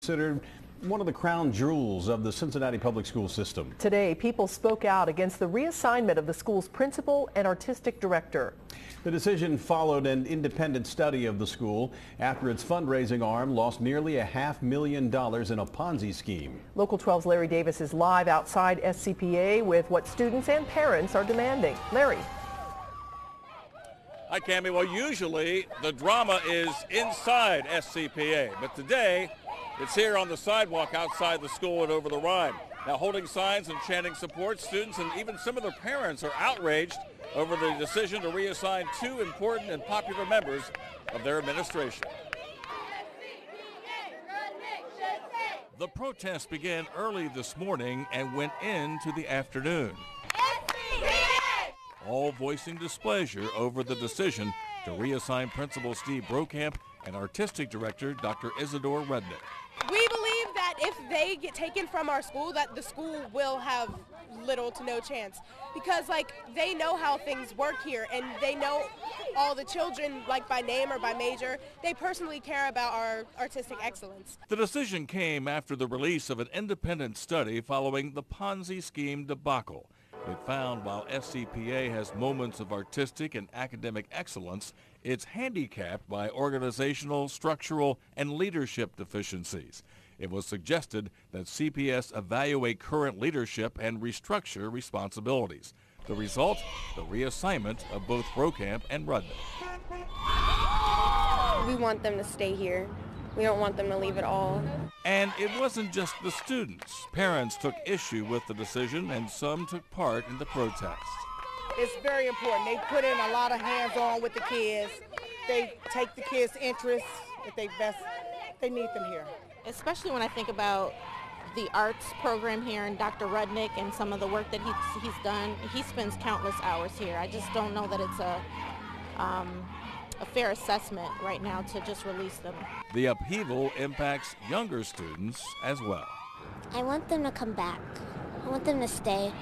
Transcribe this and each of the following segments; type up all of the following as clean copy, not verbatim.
considered one of the crown jewels of the Cincinnati public school system. Today, people spoke out against the reassignment of the school's principal and artistic director. The decision followed an independent study of the school after its fundraising arm lost nearly $500,000 in a Ponzi scheme. Local 12's Larry Davis is live outside SCPA with what students and parents are demanding. Larry. Hi, Cammie. Well, usually the drama is inside SCPA, but today it's here on the sidewalk outside the school and over the Rhine. Now, holding signs and chanting support, students and even some of their parents are outraged over the decision to reassign two important and popular members of their administration. The protest began early this morning and went into the afternoon, all voicing displeasure over the decision to reassign Principal Steve Brokamp and Artistic Director Dr. Isidore Rudnick. We believe that if they get taken from our school, that the school will have little to no chance, because they know how things work here and they know all the children, by name or by major. They personally care about our artistic excellence. The decision came after the release of an independent study following the Ponzi scheme debacle. It found while SCPA has moments of artistic and academic excellence, it's handicapped by organizational, structural, and leadership deficiencies. It was suggested that CPS evaluate current leadership and restructure responsibilities. The result, the reassignment of both Brokamp and Rudnick. We want them to stay here. We don't want them to leave at all. And it wasn't just the students. Parents took issue with the decision and some took part in the protest. It's very important. They put in a lot of hands-on with the kids. They take the kids' interests if they need them here. Especially when I think about the arts program here and Dr. Rudnick and some of the work that he's done. He spends countless hours here. I just don't know that it's a fair assessment right now to just release them. The upheaval impacts younger students as well. I want them to come back. I want them to stay.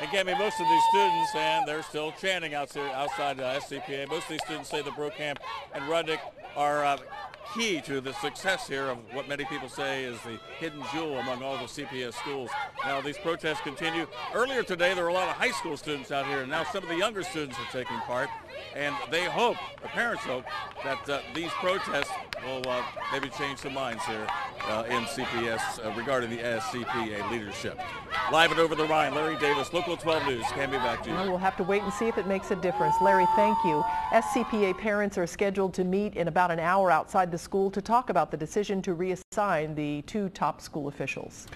Again, most of these students, and they're still chanting outside SCPA, most of these students say that Brokamp and Rudnick are key to the success here of what many people say is the hidden jewel among all the CPS schools. Now, these protests continue. Earlier today, there were a lot of high school students out here, and now some of the younger students are taking part, and they hope, the parents hope, that these protests will maybe change some minds here in CPS regarding the SCPA leadership. Live and over the Rhine, Larry Davis, Local 12 News. Can be back to you. Well, we'll have to wait and see if it makes a difference. Larry, thank you. SCPA parents are scheduled to meet in about an hour outside the school to talk about the decision to reassign the two top school officials.